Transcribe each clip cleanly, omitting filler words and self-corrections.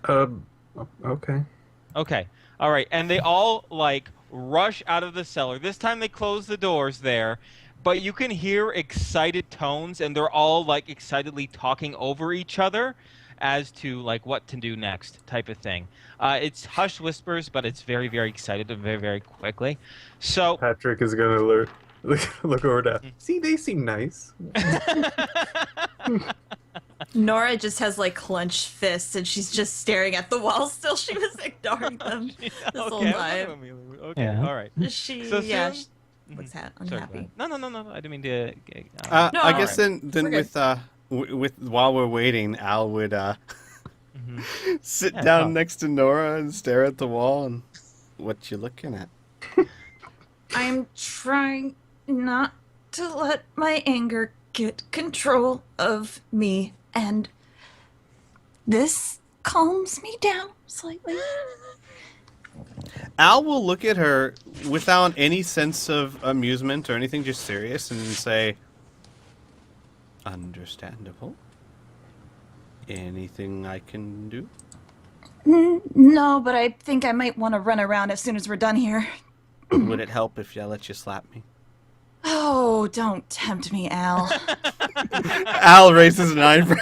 Um, okay. Okay. All right. And they all like rush out of the cellar. This time they close the doors there, but you can hear excited tones and they're all like excitedly talking over each other as to like what to do next type of thing. It's hushed whispers, but it's very, very excited and very, very quickly. So, Patrick is gonna look over to. See, they seem nice. Nora just has like clenched fists and she's just staring at the wall still. She was ignoring them this whole Okay, I'm talking time. about Milu. Okay, Yeah. all right. She, So yeah, soon. she Mhm. looks Sorry, go ahead. unhappy. No, no, no, no, no. I didn't mean to. No, I All guess right. then we're good. with while we're waiting, Al would Hmm. sit Yeah, down talk. next to Nora and stare at the wall and what you looking at? I'm trying not to let my anger get control of me, and this calms me down slightly. Al will look at her without any sense of amusement or anything, just serious, and say, "Understandable. Anything I can do?" No, but I think I might want to run around as soon as we're done here. Would it help if I let you slap me? Oh, don't tempt me, Al. Al raises an eyebrow.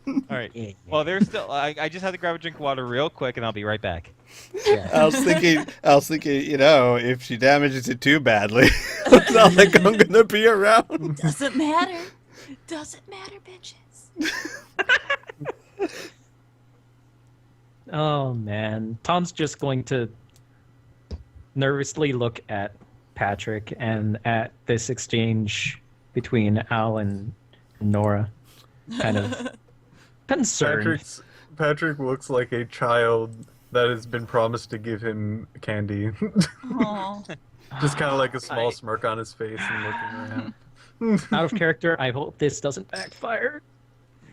All right. Well, there's still. I just had to grab a drink of water real quick, and I'll be right back. Yeah. I was thinking, if she damages it too badly, it's not like I'm gonna be around. Doesn't matter. Doesn't matter, bitches. Oh man, Tom's just going to nervously look at Patrick and at this exchange between Al and Nora, kind of concerned. Patrick looks like a child that has been promised to give him candy. Oh. Just kind of like a small I- smirk on his face and looking around. Out of character. I hope this doesn't backfire.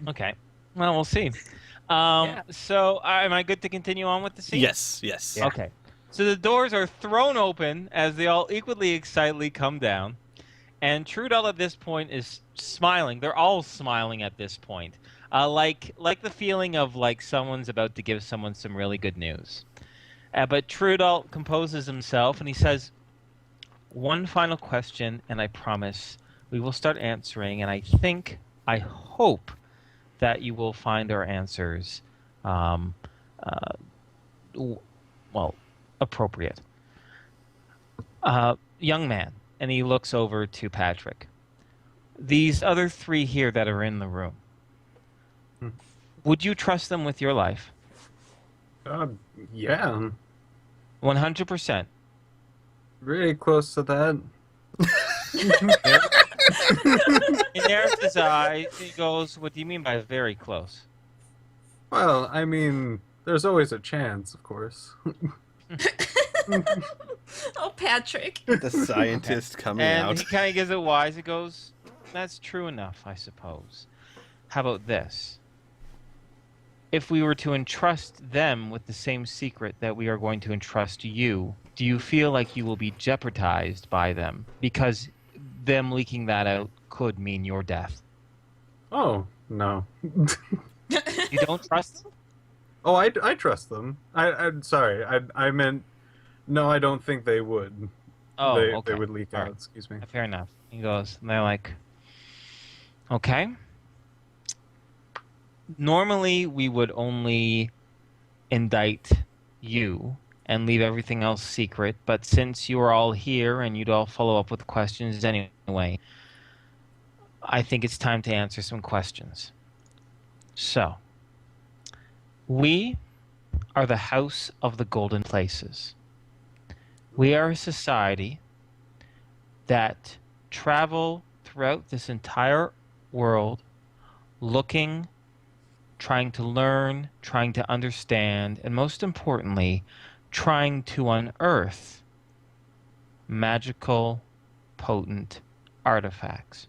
Okay. Well, we'll see. Yeah. So, am I good to continue on with the scene? Yes, yes. Yeah. Okay. So the doors are thrown open as they all equally excitedly come down, and Trudel at this point is smiling. They're all smiling at this point, like the feeling of like someone's about to give someone some really good news. But Trudel composes himself and he says, "One final question, and I promise we will start answering. And I hope that you will find our answers, um, uh, well, appropriate." Young man, and he looks over to Patrick. These other three here that are in the room, Hmm. would you trust them with your life? Uh, yeah, 100%. really close to that. In Eric's eyes, he goes, "What do you mean by very close?" Well, I mean, there's always a chance, of course. Oh, Patrick. The scientist coming And out. he kind of gives it wise. He goes, "That's true enough, I suppose. How about this? If we were to entrust them with the same secret that we are going to entrust you, do you feel like you will be jeopardized by them? Because them leaking that out could mean your death." Oh, no. You don't trust them? Oh, I trust them. I'm sorry. I meant, no, I don't think they would. Oh, They okay. would leak All out, right. excuse me. Fair enough. He goes, and they're like, "Okay. Normally, we would only indict you and leave everything else secret, but since you are all here and you'd all follow up with questions anyway, I think it's time to answer some questions. So, we are the House of the Golden Places. We are a society that travel throughout this entire world looking, trying to learn, trying to understand, and most importantly, trying to unearth magical, potent artifacts.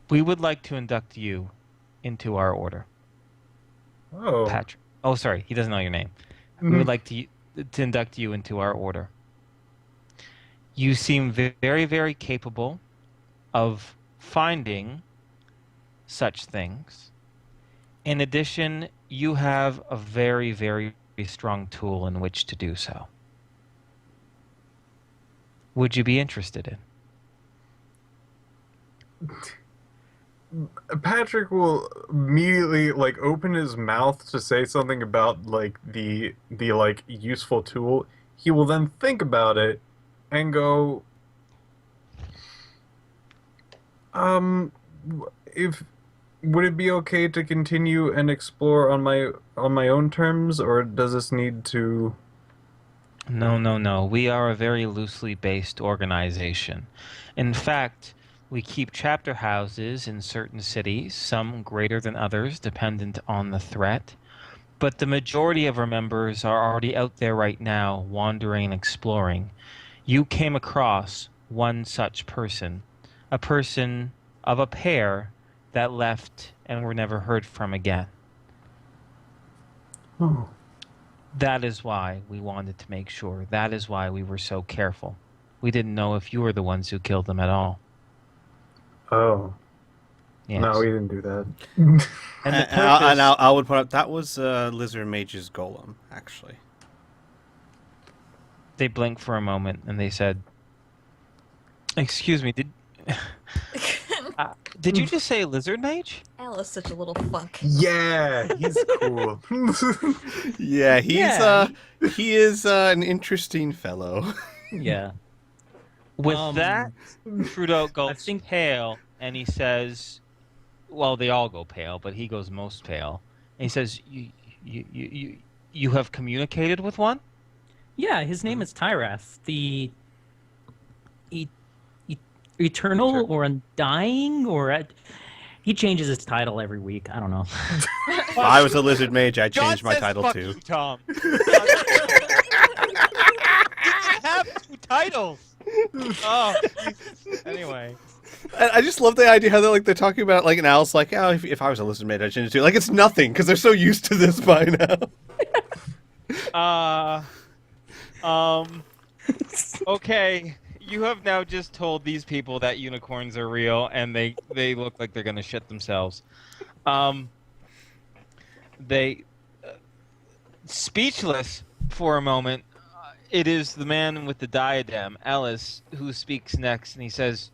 We would like to induct you into our order." Oh. Patrick. Oh, sorry, he doesn't know your name. We Mhm. would like to induct you into our order. You seem very, very capable of finding such things. In addition, you have a very, very strong tool in which to do so. Would you be interested in? Patrick will immediately like open his mouth to say something about like the like useful tool. He will then think about it and go, if would it be okay to continue and explore on my own terms, or does this need to? No, no, no. We are a very loosely based organization. In fact, we keep chapter houses in certain cities, some greater than others, dependent on the threat. But the majority of our members are already out there right now, wandering and exploring. You came across one such person, a person of a pair that left and were never heard from again. Oh. That is why we wanted to make sure. That is why we were so careful. We didn't know if you were the ones who killed them at all. Oh. Yes. No, we didn't do that. And the And purpose, I would point out that was Lizard Mage's golem, actually. they blinked for a moment and they said, "Excuse me, did you just say lizard mage?" Alice, such a little fuck. Yeah, he's cool. Yeah, Yeah. he is an interesting fellow. Yeah. With Um, that, Trudeau goes I think- pale and he says, well, they all go pale, but he goes most pale. And he says, you have communicated with one? Yeah, his name is Tyrath, the eternal or undying, or he changes his title every week. I don't know. If I was a Lizard Mage, I'd change my title fuck too. you, Tom. You have two titles. Oh, Jesus. Anyway. I just love the idea how they're talking about it like an owl's like, oh, if I was a Lizard Mage, I'd change it too. Like, it's nothing, because they're so used to this by now. Okay. You have now just told these people that unicorns are real, and they look like they're gonna shit themselves. They speechless for a moment. It is the man with the diadem, Ellis, who speaks next, and he says,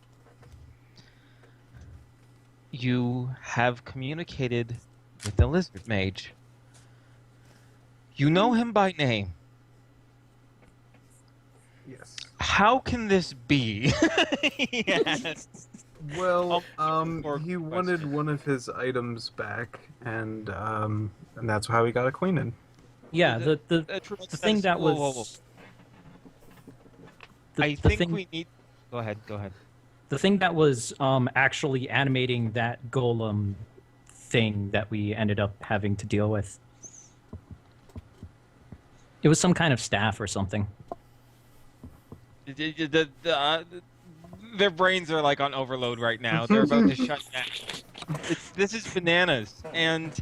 "You have communicated with the lizard mage. You know him by name. Yes. How can this be?" Yes. Well, Or he question. wanted one of his items back, and that's how he got acquainted. Yeah, the Trudeau the thing says- that was. whoa, whoa. The, I the think thing, we need. Go ahead. Go ahead. the thing that was actually animating that golem thing that we ended up having to deal with. It was some kind of staff or something. Their brains are like on overload right now. They're about to shut down. This is bananas. And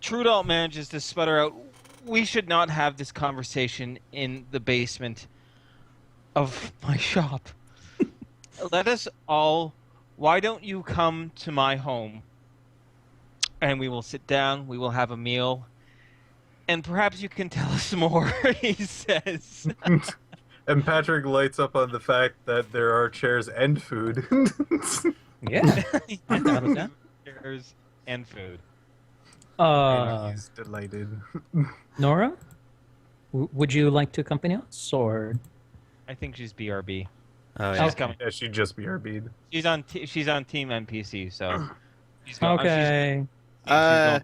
Trudeau manages to sputter out, "We should not have this conversation in the basement of my shop. Let us all. Why don't you come to my home? And we will sit down. We will have a meal. And perhaps you can tell us more," he says. And Patrick lights up on the fact that there are chairs and food. Yeah. I thought of that. Chairs and food. He's delighted. Nora, would you like to accompany us, or? I think she's BRB. Oh, She's coming. Yeah, she'd just be our bead. She's on Team NPC, so she's going. Okay. Yeah.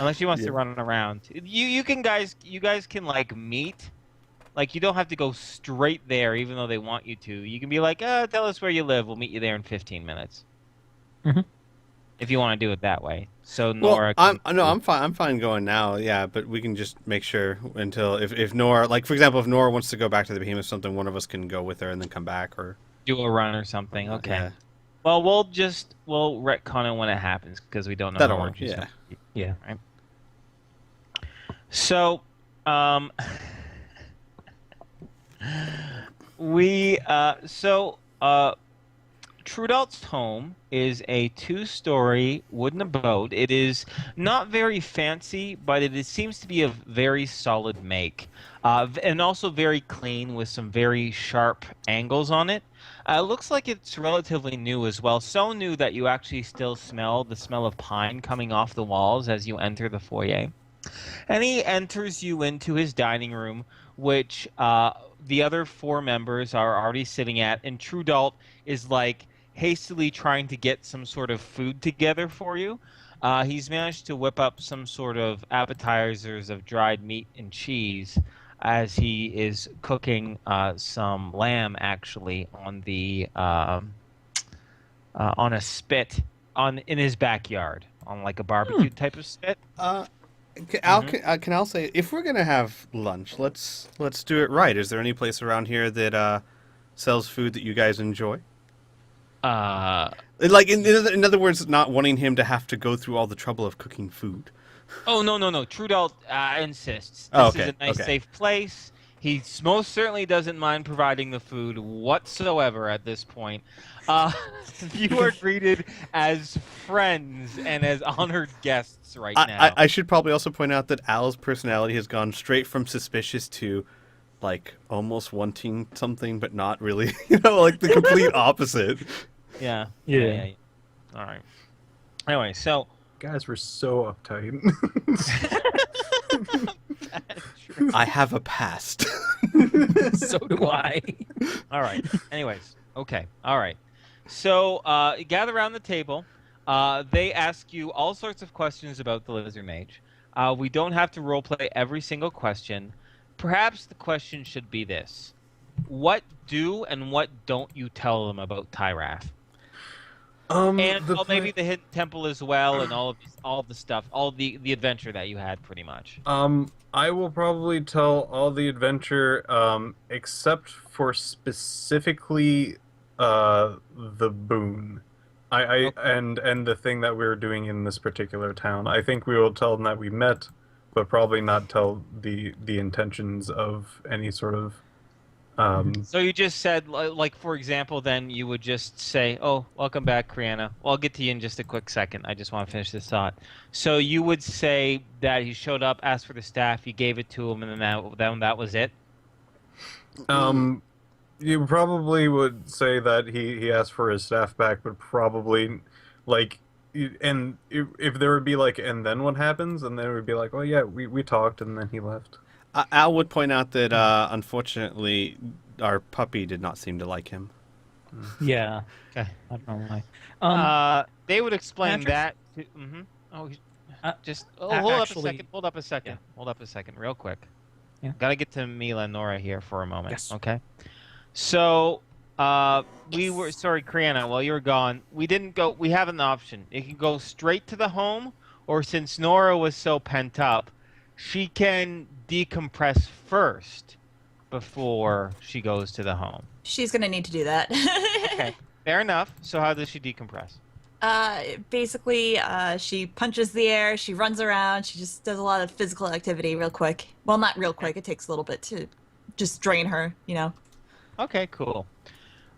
Unless she wants to Yeah. run around. You guys can like meet. Like you don't have to go straight there, even though they want you to. You can be like, tell us where you live. We'll meet you there in 15 minutes. Mhm. If you want to do it that way. So Well, Nora. I'm fine. I'm fine going now. Yeah, but we can just make sure until if Nora, like for example, if Nora wants to go back to the behemoth, something one of us can go with her and then come back, or do a run or something. Okay. Yeah. Well, we'll retcon it when it happens because we don't know That'll how work, long she's yeah. gonna be. Yeah. So, Trudelt's home is a two-story wooden abode. It is not very fancy, but seems to be of very solid make, and also very clean with some very sharp angles on it. It looks like it's relatively new as well, so new that you actually still smell the smell of pine coming off the walls as you enter the foyer. And he enters you into his dining room, which the other four members are already sitting at, and Trudalt is like hastily trying to get some sort of food together for you. He's managed to whip up some sort of appetizers of dried meat and cheese as he is cooking some lamb actually on the on a spit in his backyard on like a barbecue type of spit. Can Al say, if we're gonna have lunch, let's do it right. Is there any place around here that sells food that you guys enjoy? Like in other words, not wanting him to have to go through all the trouble of cooking food. Oh, no. Trudelt insists. This Oh, okay, is a nice, okay. safe place. He most certainly doesn't mind providing the food whatsoever at this point. You are greeted as friends and as honored guests right now. I should probably also point out that Al's personality has gone straight from suspicious to, like, almost wanting something, but not really. Like the complete opposite. Yeah. Yeah. All right. Anyway, so Guys were so uptight. I have a past. So do I. all right. Anyways, okay. All right. So gather around the table. They ask you all sorts of questions about the Lizard Mage. We don't have to roleplay every single question. Perhaps the question should be this: what do and what don't you tell them about Tyrath? And maybe the Hidden Temple as well, and all of the stuff, all the adventure that you had, pretty much. I will probably tell all the adventure, except for specifically the boon. And the thing that we were doing in this particular town. I think we will tell them that we met, but probably not tell the intentions of any sort of. So you just said, like, for example, then you would just say, "Oh, welcome back, Kriana." Well, I'll get to you in just a quick second. I just want to finish this thought. So you would say that he showed up, asked for the staff, you gave it to him, and then that was it. You probably would say that he asked for his staff back, but probably, like, and if there would be like, and then what happens, and then it would be like, oh yeah, we talked, and then he left. Al would point out that unfortunately our puppy did not seem to like him. Yeah. Okay. I don't know why. They would explain Patrick? that. Oh, just actually- hold up a second. Hold up a second, real quick. Yeah. Gotta get to Mila and Nora here for a moment. Yes. Okay. So, we were sorry, Kriana. While you were gone, we didn't go. We have an option. It can go straight to the home, or since Nora was so pent up, she can decompress first before she goes to the home. She's gonna need to do that. Okay. Fair enough. So how does she decompress? Basically, she punches the air, she runs around, she just does a lot of physical activity real quick. Well, not real quick, it takes a little bit to just drain her, you know? Okay, cool.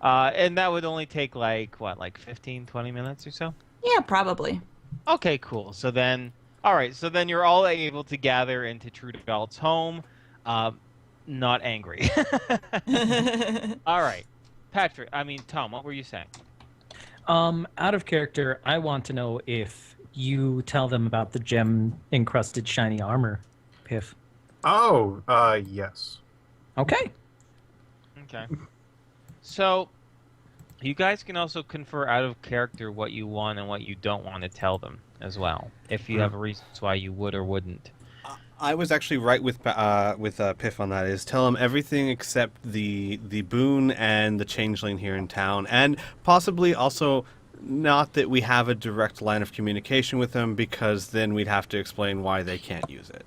And that would only take like 15, 20 minutes or so? Yeah, probably. Okay, cool. So then, all right. So then you're all able to gather into Trudelt's home, not angry. All right, Tom, what were you saying? Out of character, I want to know if you tell them about the gem-encrusted shiny armor, Piff. Oh, yes. Okay. Okay. So, you guys can also confer out of character what you want and what you don't want to tell them as well, if you have reasons why you would or wouldn't. I was actually right with Piff on that. Is tell him everything except the boon and the changeling here in town, and possibly also not that we have a direct line of communication with them, because then we'd have to explain why they can't use it.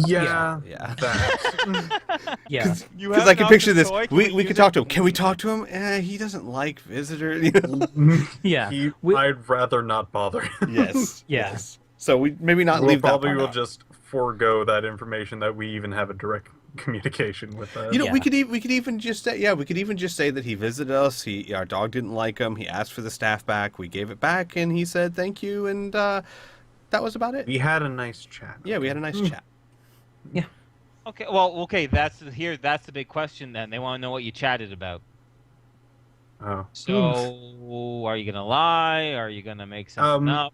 Yeah. That. Yeah. Because I can picture this. We could talk to him. Can we talk to him? He doesn't like visitors. Yeah. I'd rather not bother. Yes. Yeah. Yes. So we maybe not We'll leave that probably part will out. just forego that information that we even have a direct communication with that. You know, Yeah. we could even just say, we could even just say that he visited us. Our dog didn't like him. He asked for the staff back. We gave it back, and he said thank you, and that was about it. We had a nice chat. Yeah, we had a nice chat. Okay, well, okay, that's the big question then. They want to know what you chatted about. Oh. So, are you gonna lie? Are you gonna make something up?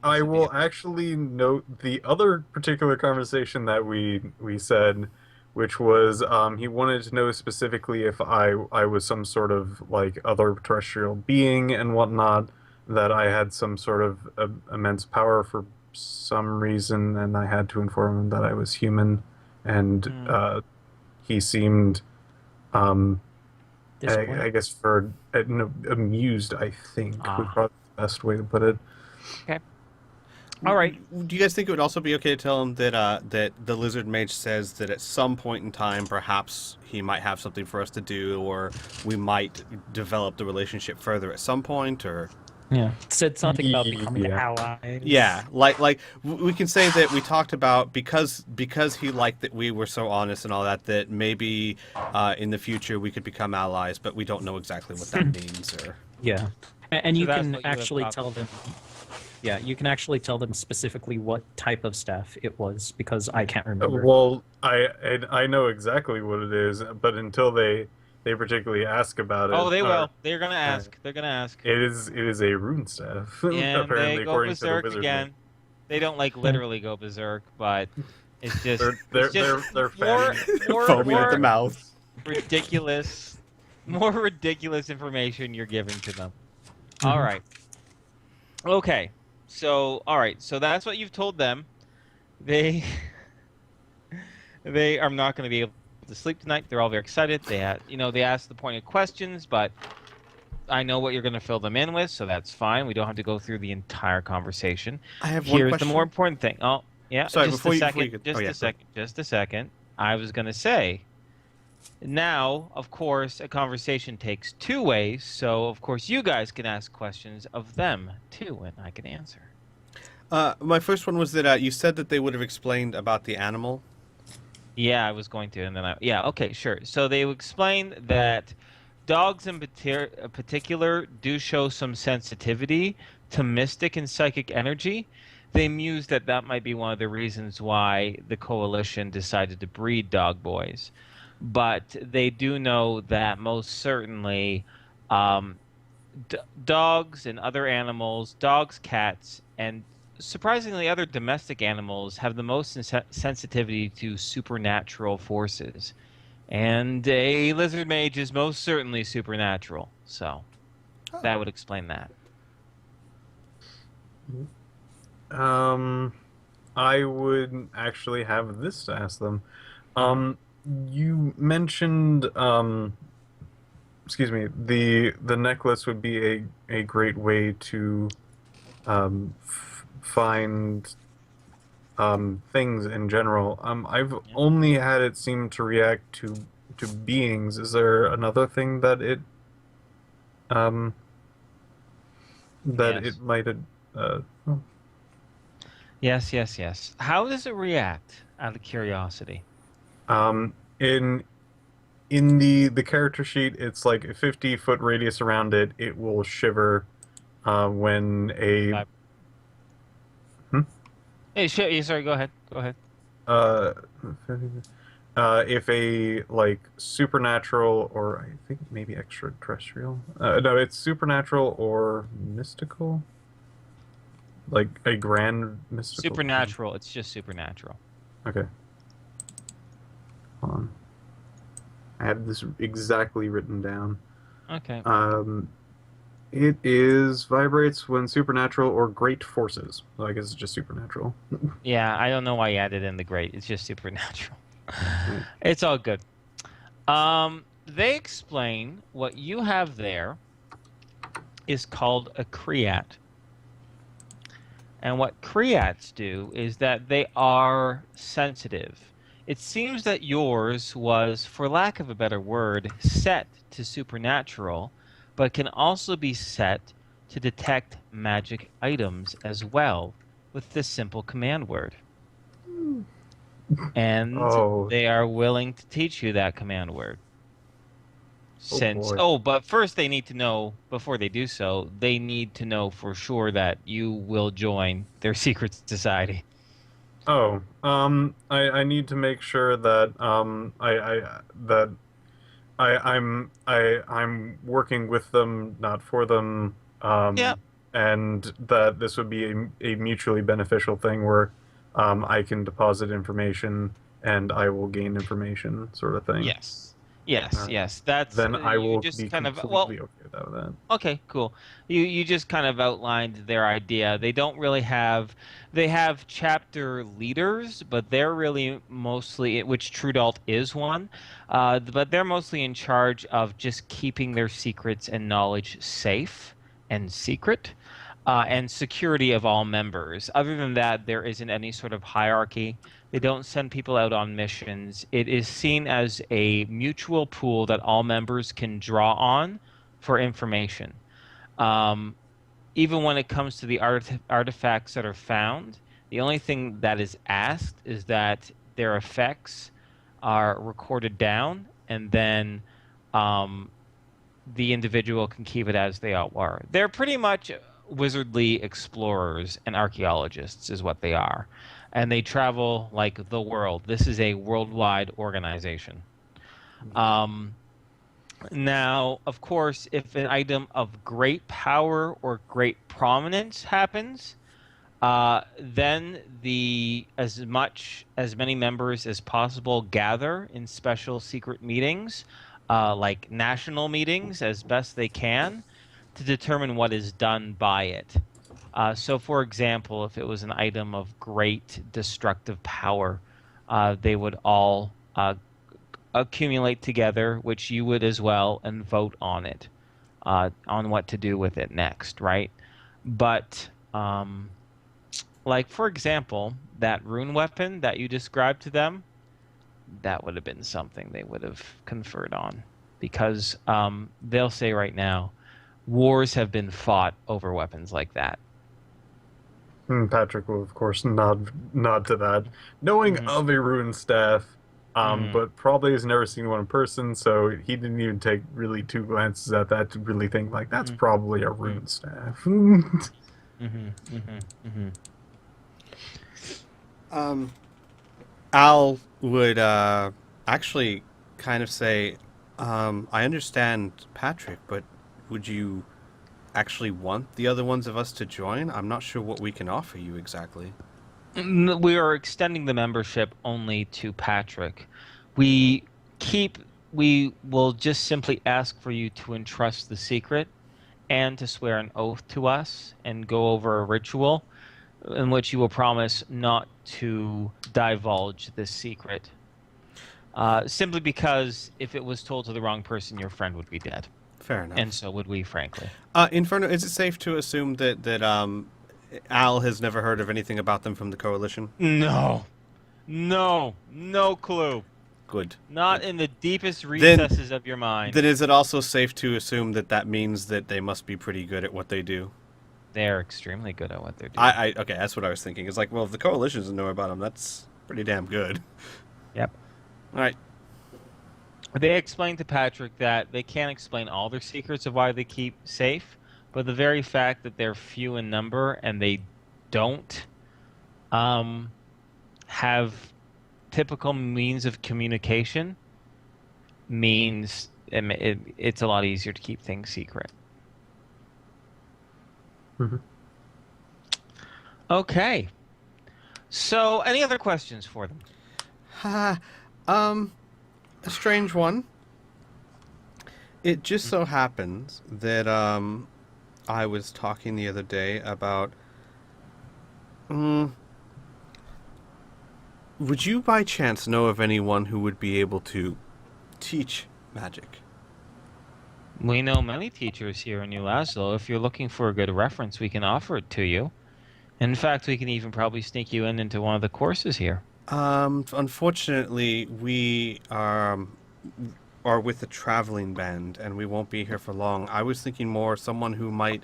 I What's the will deal? actually note the other particular conversation that we said, which was he wanted to know specifically if I was some sort of like other terrestrial being and whatnot, that I had some sort of immense power for some reason, and I had to inform him that I was human, and Hmm. he seemed Disappointed. I guess no, amused, I think would Ah. probably be the best way to put it. All right. Do you guys think it would also be okay to tell him that that the lizard mage says that at some point in time, perhaps he might have something for us to do, or we might develop the relationship further at some point, or Yeah. Said something about becoming Yeah. allies. yeah, we can say that we talked about because he liked that we were so honest and all that, that maybe in the future we could become allies, but we don't know exactly what that means, or Yeah. And So you that's can what you have actually talked tell them. Yeah, you can actually tell them specifically what type of staff it was because I can't remember. Well, I know exactly what it is, but until they particularly ask about it. Oh, they or- will. They're gonna ask. They're gonna ask. It is a rune staff. And apparently, they go according to the berserk wizard. again. They don't like literally go berserk, but it's just They're it's just they're more, fatty. foaming at the more mouth. ridiculous, more ridiculous information you're giving to them. Mm-hmm. All right. Okay. So, all right. So that's what you've told them. They are not going to be able to sleep tonight. They're all very excited. They had, they asked the pointed questions, but I know what you're going to fill them in with, so that's fine. We don't have to go through the entire conversation. I have one Here's question. the more important thing. Oh, yeah. Sorry, just before a you- second. before you go- Just oh, yeah, a go second. Just a second. I was going to say. Now, of course, a conversation takes two ways, so of course you guys can ask questions of them too, and I can answer. My first one was that you said that they would have explained about the animal. Yeah, I was going to, and then yeah, okay, sure. So they explained that dogs in particular do show some sensitivity to mystic and psychic energy. They mused that that might be one of the reasons why the coalition decided to breed dog boys. But they do know that most certainly dogs and other animals, dogs, cats, and surprisingly other domestic animals have the most sensitivity to supernatural forces. And a lizard mage is most certainly supernatural. So that would explain that. I would actually have this to ask them. You mentioned, excuse me, the necklace would be a great way to find things in general. I've only had it seem to react to beings. Is there another thing that it Yes. it might oh. Yes, yes, yes. How does it react out of curiosity? In the character sheet, it's like a 50-foot radius around it. It will shiver when a Hey, sorry, go ahead. Go ahead. uh, if a like supernatural or I think maybe extraterrestrial. No, it's supernatural or mystical. Like a grand mystical. Supernatural. It's just supernatural. Okay. Hold on. I had this exactly written down. Okay. It vibrates when supernatural or great forces. So I guess it's just supernatural. Yeah, I don't know why you added in the great. It's just supernatural. It's all good. They explain what you have there is called a Kreat. And what Kreats do is that they are sensitive. It seems that yours was, for lack of a better word, set to supernatural, but can also be set to detect magic items as well with this simple command word. And Oh. they are willing to teach you that command word. Boy. But first they need to know, before they do so, they need to know for sure that you will join their secret society. Oh, I need to make sure that that I'm working with them, not for them, Yep. and that this would be a mutually beneficial thing where I can deposit information and I will gain information, sort of thing. Yes. Yes, Alright. yes. That's Then I you will just be kind of well, completely okay with that. okay, cool. You just kind of outlined their idea. They don't really have they have chapter leaders, but they're really mostly which Trudalt is one. But they're mostly in charge of just keeping their secrets and knowledge safe and secret. And security of all members. Other than that, there isn't any sort of hierarchy. They don't send people out on missions. It is seen as a mutual pool that all members can draw on for information. Um, Even when it comes to the artifacts that are found, the only thing that is asked is that their effects are recorded down, and then um, the individual can keep it as they are. They're pretty much wizardly explorers and archaeologists, is what they are. And they travel like the world. This is a worldwide organization. Um, Now, of course, if an item of great power or great prominence happens, then the as many members as possible gather in special secret meetings, like national meetings, as best they can, to determine what is done by it. So, for example, if it was an item of great destructive power, they would all accumulate together, which you would as well, and vote on it, on what to do with it next, right? But, like, for example, that rune weapon that you described to them, that would have been something they would have conferred on. Because they'll say right now, wars have been fought over weapons like that. Patrick will, of course, nod to that, knowing Mhm. of a rune staff, Mhm. but probably has never seen one in person, so he didn't even take really two glances at that to really think like that's Mhm. probably a rune staff. Mhm. Mhm. Mhm. Al would actually kind of say, I understand Patrick, but would you actually want the other ones of us to join? I'm not sure what we can offer you exactly. We are extending the membership only to Patrick. We we will just simply ask for you to entrust the secret and to swear an oath to us and go over a ritual in which you will promise not to divulge this secret. Simply because if it was told to the wrong person, your friend would be dead. Fair enough. And so would we, frankly. Inferno, is it safe to assume that Al has never heard of anything about them from the Coalition? No. No clue. Good. Not in the deepest recesses of your mind. Then is it also safe to assume that that means that they must be pretty good at what they do? They're extremely good at what they're doing. Okay, that's what I was thinking. It's like, well, if the Coalition doesn't know about them, that's pretty damn good. Yep. All right. They explained to Patrick that they can't explain all their secrets of why they keep safe, but the very fact that they're few in number and they don't have typical means of communication means it's a lot easier to keep things secret. Mhm. Okay. So, any other questions for them? A strange one. It just so happens that I was talking the other day about. Would you by chance know of anyone who would be able to teach magic? We know many teachers here in New Laszlo. If you're looking for a good reference, we can offer it to you. In fact, we can even probably sneak you into one of the courses here. Unfortunately, we are with a traveling band and we won't be here for long. I was thinking more someone who might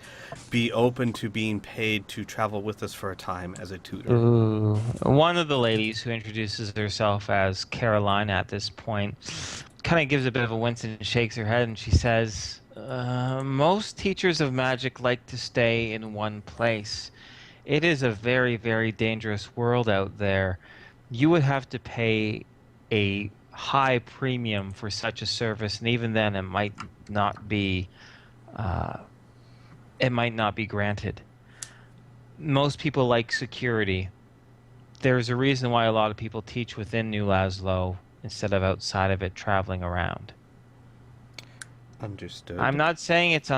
be open to being paid to travel with us for a time as a tutor. Ooh. One of the ladies who introduces herself as Caroline at this point kind of gives a bit of a wince and shakes her head, and she says, most teachers of magic like to stay in one place. It is a very, very dangerous world out there. You would have to pay a high premium for such a service, and even then it might not be granted. Most people like security. There's a reason why a lot of people teach within New Laszlo instead of outside of it, traveling around. Understood. I'm not saying it's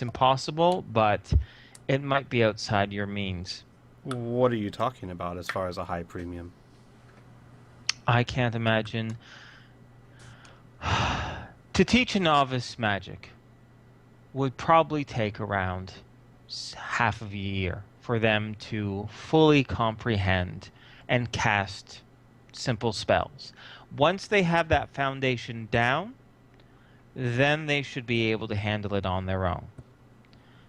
impossible, but it might be outside your means. What are you talking about as far as a high premium? I can't imagine. To teach a novice magic would probably take around half of a year for them to fully comprehend and cast simple spells. Once they have that foundation down, then they should be able to handle it on their own.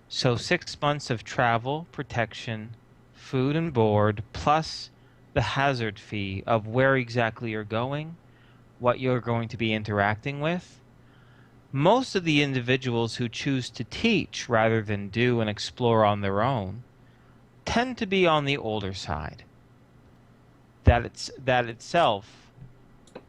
So 6 months of travel, protection, food and board, plus the hazard fee of where exactly you're going, what you're going to be interacting with. Most of the individuals who choose to teach rather than do and explore on their own tend to be on the older side. That itself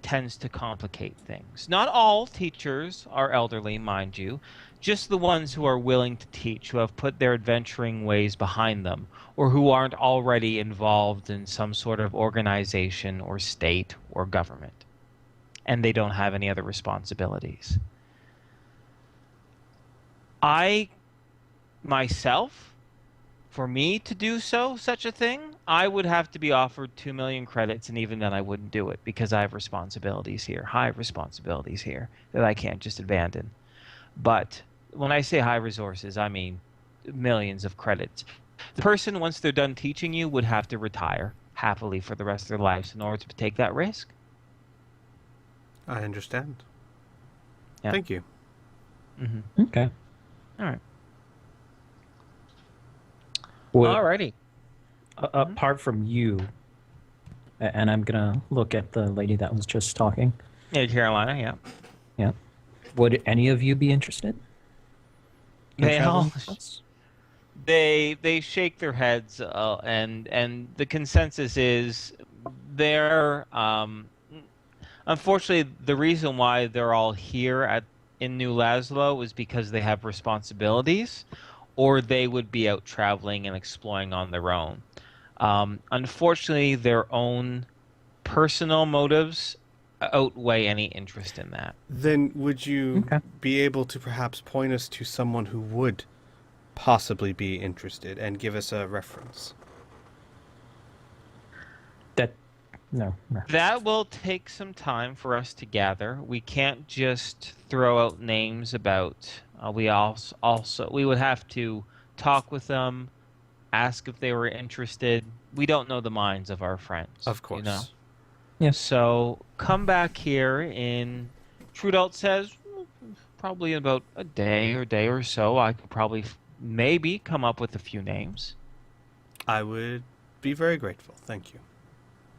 tends to complicate things. Not all teachers are elderly, mind you, just the ones who are willing to teach, who have put their adventuring ways behind them, or who aren't already involved in some sort of organization or state or government, and they don't have any other responsibilities. Myself, for me to do such a thing, I would have to be offered 2 million credits, and even then I wouldn't do it because I have responsibilities here, high responsibilities here, that I can't just abandon. But when I say high resources, I mean millions of credits. The person, once they're done teaching you, would have to retire happily for the rest of their lives in order to take that risk. I understand. Yeah. Thank you. Mm-hmm. Okay. All right. Well, Alrighty. apart from you, and I'm gonna look at the lady that was just talking. Yeah, Carolina, yeah. Yeah. Would any of you be interested? in They traveling all- with us? They shake their heads, and the consensus is they're unfortunately the reason why they're all here in New Laszlo is because they have responsibilities, or they would be out traveling and exploring on their own. Unfortunately, their own personal motives outweigh any interest in that. Then would you Okay. be able to perhaps point us to someone who would possibly be interested and give us a reference? No. That will take some time for us to gather. We can't just throw out names about. We would have to talk with them, ask if they were interested. We don't know the minds of our friends. Of course. You know? Yes. So come back here in. Trudelt says probably in about a day or so. I could probably maybe come up with a few names. I would be very grateful. Thank you.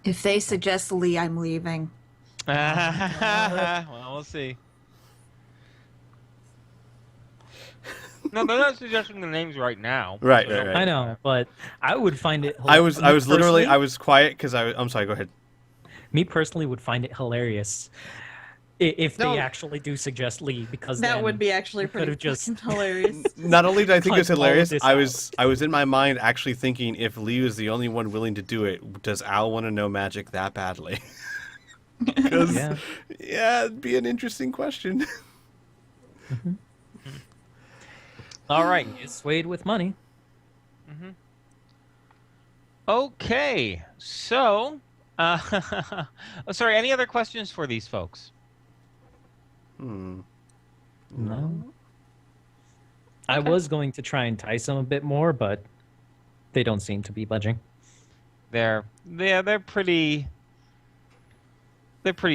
If they suggest Lee, I'm leaving. Well, we'll see. No, they're not suggesting the names right now. Right, So right, right. I know, but I would find it. I was literally personally- was quiet because I'm sorry. Go ahead. Me personally would find it hilarious if No. they actually do suggest Lee, because That then would be actually we could've pretty just- fucking hilarious. Not only did I think Cut it's all of hilarious, this I was in my mind actually thinking if Lee was the only one willing to do it, does Al want to know magic that badly? Because Yeah. it'd be an interesting question. All right. is swayed with money. Okay. So, sorry. Any other questions for these folks? Hmm. No. I Okay. was going to try and entice them a bit more, but they don't seem to be budging. They're pretty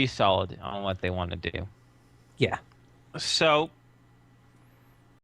solid on what they want to do. Yeah. So